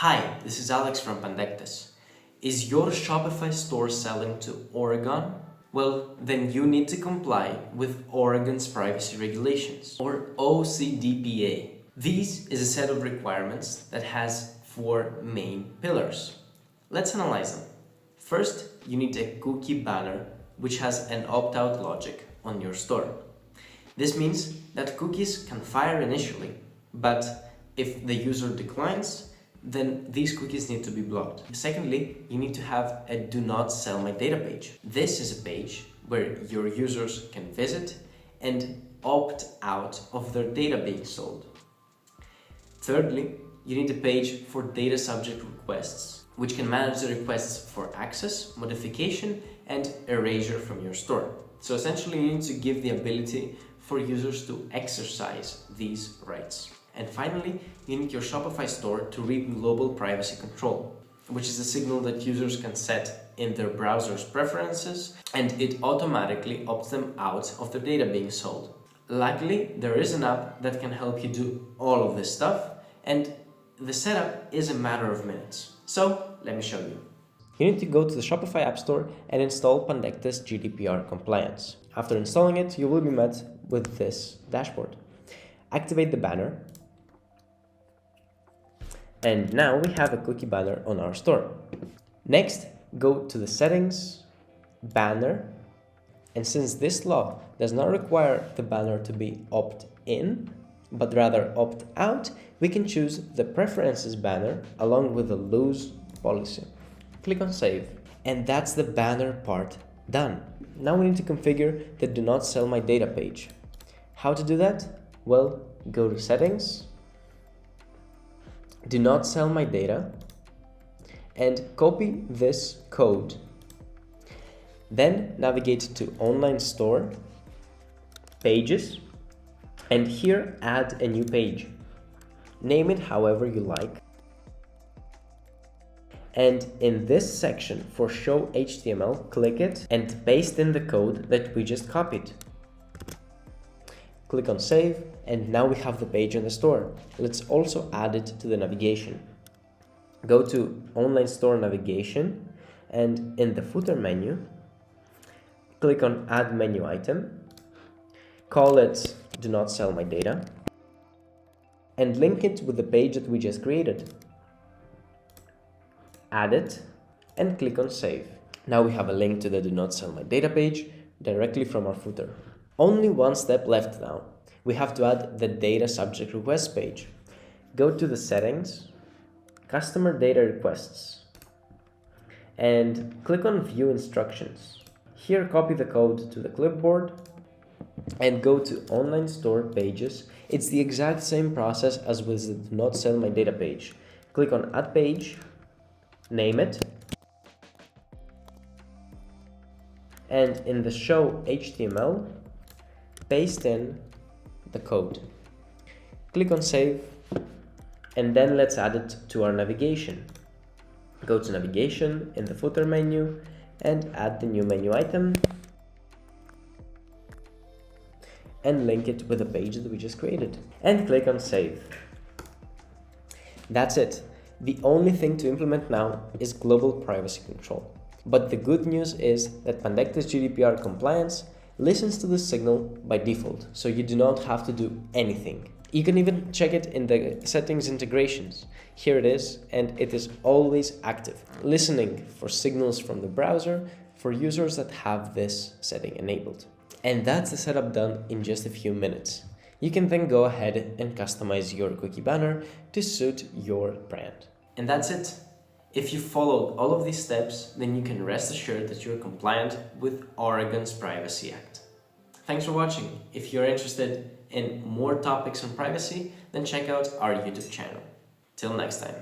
Hi, this is Alex from Pandectes. Is your Shopify store selling to Oregon? Well, then you need to comply with Oregon's privacy regulations, or OCDPA. This is a set of requirements that has 4 main pillars. Let's analyze them. First, you need a cookie banner which has an opt-out logic on your store. This means that cookies can fire initially, but if the user declines, then these cookies need to be blocked. Secondly, you need to have a do not sell my data page. This is a page where your users can visit and opt out of their data being sold. Thirdly, you need a page for data subject requests, which can manage the requests for access, modification, and erasure from your store. So essentially, you need to give the ability for users to exercise these rights. And finally, you need your Shopify store to read global privacy control, which is a signal that users can set in their browser's preferences, and it automatically opts them out of their data being sold. Luckily, there is an app that can help you do all of this stuff, and the setup is a matter of minutes. So, let me show you. You need to go to the Shopify App Store and install Pandectes GDPR compliance. After installing it, you will be met with this dashboard. Activate the banner. And now we have a cookie banner on our store. Next, go to the settings, banner, and since this law does not require the banner to be opt-in, but rather opt-out, we can choose the preferences banner along with the lose policy. Click on save, and that's the banner part done. Now we need to configure the do not sell my data page. How to do that? Well, go to settings, do not sell my data, and copy this code. Then navigate to online store, pages, and here add a new page. Name it however you like. And in this section for show HTML, click it and paste in the code that we just copied. Click on save, and now we have the page in the store. Let's also add it to the navigation. Go to online store navigation, and in the footer menu, click on add menu item, call it do not sell my data, and link it with the page that we just created. Add it and click on save. Now we have a link to the do not sell my data page directly from our footer. Only one step left now. We have to add the data subject request page. Go to the settings, customer data requests, and click on view instructions. Here copy the code to the clipboard and go to online store pages. It's the exact same process as with the do not sell my data page. Click on add page, name it, and in the show HTML, paste in the code. Click on save, and then let's add it to our navigation. Go to navigation in the footer menu and add the new menu item and link it with the page that we just created. And click on save. That's it. The only thing to implement now is global privacy control. But the good news is that Pandectes GDPR compliance listens to the signal by default, so you do not have to do anything. You can even check it in the settings integrations. Here it is, and it is always active, listening for signals from the browser for users that have this setting enabled. And that's the setup done in just a few minutes. You can then go ahead and customize your cookie banner to suit your brand. And that's it. If you followed all of these steps, then you can rest assured that you're compliant with Oregon's Privacy Act. Thanks for watching. If you're interested in more topics on privacy, then check out our YouTube channel. Till next time.